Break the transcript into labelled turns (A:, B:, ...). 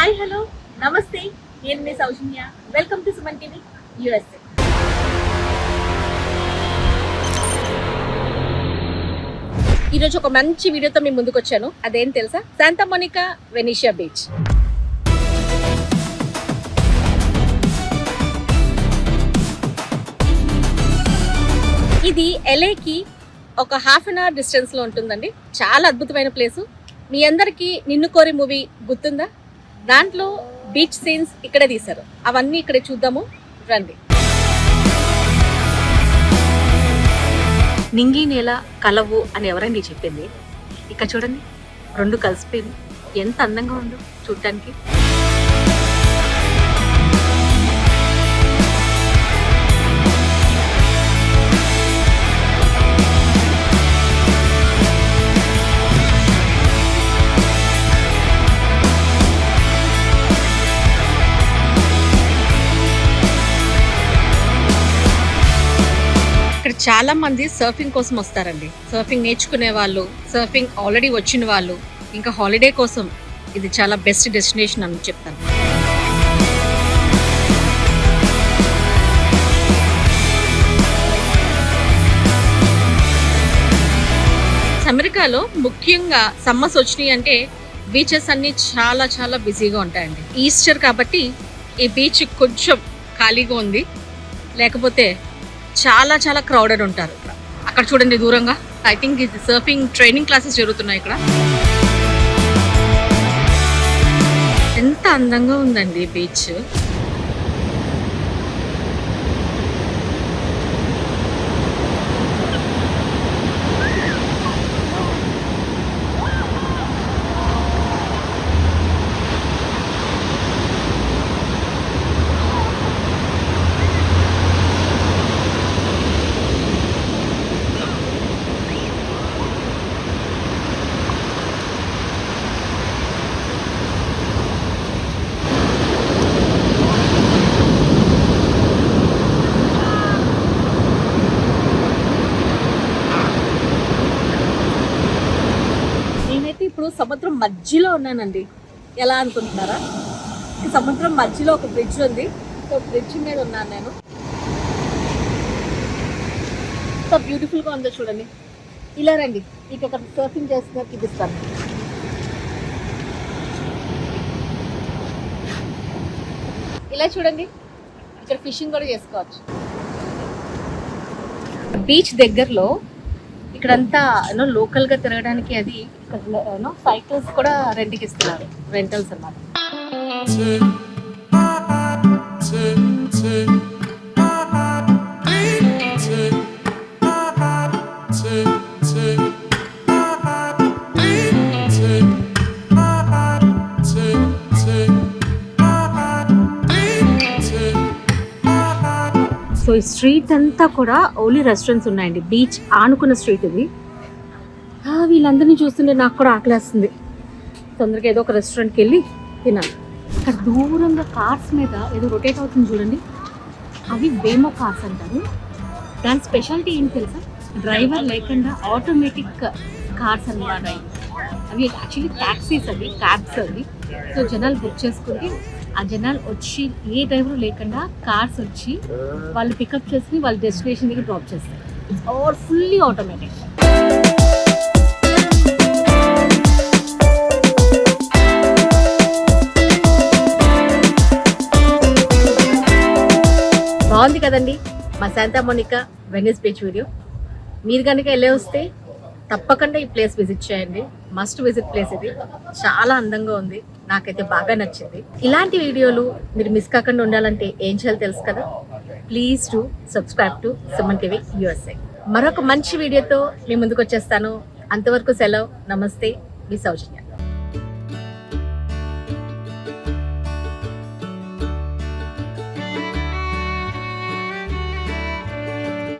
A: Hi hello నమస్తే, నేను మీ Soujanya. Welcome to Suman TV USA. ఈరోజు ఒక మంచి వీడియోతో మీ ముందుకు వచ్చాను. అదేం తెలుసా? Santa Monica Venice beach. ఇది ఎల్ఏకి ఒక హాఫ్ అన్ అవర్ డిస్టెన్స్ లో ఉంటుందండి. చాలా అద్భుతమైన ప్లేసు. మీ అందరికీ నిన్ను కోరి మూవీ గుర్తుందా? దాంట్లో బీచ్ సీన్స్ ఇక్కడే తీశారు. అవన్నీ ఇక్కడే చూద్దాము రండి. నింగి నేల కలవు అని ఎవరండి చెప్పింది? ఇక్కడ చూడండి, రెండు కలిసిపోయింది. ఎంత అందంగా ఉందో చూడటానికి. ఇక్కడ చాలా మంది సర్ఫింగ్ కోసం వస్తారండి. సర్ఫింగ్ నేర్చుకునే వాళ్ళు, సర్ఫింగ్ ఆల్రెడీ వచ్చిన వాళ్ళు, ఇంకా హాలిడే కోసం ఇది చాలా బెస్ట్ డెస్టినేషన్ అని చెప్తాను. అమెరికాలో ముఖ్యంగా సమ్మర్స్ వచ్చినాయి అంటే బీచెస్ అన్ని చాలా చాలా బిజీగా ఉంటాయండి. ఈస్టర్ కాబట్టి ఈ బీచ్ కొంచెం ఖాళీగా ఉంది, లేకపోతే చాలా చాలా క్రౌడెడ్ ఉంటారు. అక్కడ చూడండి దూరంగా, ఐ థింక్ ఇది సర్ఫింగ్ ట్రైనింగ్ క్లాసెస్ జరుగుతున్నాయి ఇక్కడ. ఎంత అందంగా ఉందండి బీచ్. ఇప్పుడు సముద్రం మధ్యలో ఉన్నానండి. ఎలా అనుకుంటున్నారా? సముద్రం మధ్యలో ఒక బ్రిడ్జ్ ఉంది. సో బ్రిడ్జ్ మీద ఉన్నాను నేను. సో బ్యూటిఫుల్గా ఉందో చూడండి. ఇలా రండి, ఇక అక్కడ సర్ఫింగ్ చేస్తున్నా చూపిస్తాను. ఇలా చూడండి, ఇక్కడ ఫిషింగ్ కూడా చేసుకోవచ్చు. బీచ్ దగ్గరలో ఇక్కడంతా లోకల్గా తిరగడానికి అది సైకిల్స్ కూడా రెంట్కి ఇస్తున్నారు. రెంటల్స్ అన్నమాట. సో ఈ స్ట్రీట్ అంతా కూడా ఓన్లీ రెస్టారెంట్స్ ఉన్నాయండి. బీచ్ ఆనుకున్న స్ట్రీట్ ఇది. వీళ్ళందరినీ చూస్తుంటే నాకు కూడా ఆకలేస్తుంది. తొందరగా ఏదో ఒక రెస్టారెంట్కి వెళ్ళి తినాలి. అక్కడ దూరంగా కార్స్ మీద ఏదో రొటేట్ అవుతుంది చూడండి. అవి వేమో కార్స్ అంటారు. దాని స్పెషాలిటీ ఏంటి తెలుసా? డ్రైవర్ లేకుండా ఆటోమేటిక్ కార్స్ అన్నమాట. అవి యాక్చువల్లీ ట్యాక్సీస్, అవి క్యాబ్స్ అవి. సో జనాలు బుక్ చేసుకుంటే ఆ జనాలు వచ్చి, ఏ డ్రైవర్ లేకుండా కార్స్ వచ్చి వాళ్ళు పికప్ చేసుకుని వాళ్ళ డెస్టినేషన్ దగ్గర డ్రాప్ చేస్తారు. It's all fully automatic. బాగుంది కదండి మా Santa Monica Venice beach video. మీరు కనుక వెళ్ళే వస్తే తప్పకుండా ఈ ప్లేస్ విజిట్ చేయండి. మస్ట్ విజిట్ ప్లేస్ ఇది. చాలా అందంగా ఉంది, నాకైతే బాగా నచ్చింది. ఇలాంటి వీడియోలు మీరు మిస్ కాకుండా ఉండాలంటే ఏం చేయాలో తెలుసు కదా. Please to subscribe to Suman TV USA. మరొక మంచి వీడియోతో మీ ముందుకు వచ్చేస్తాను. అంతవరకు సెలవు. నమస్తే, మీ సౌజన్య.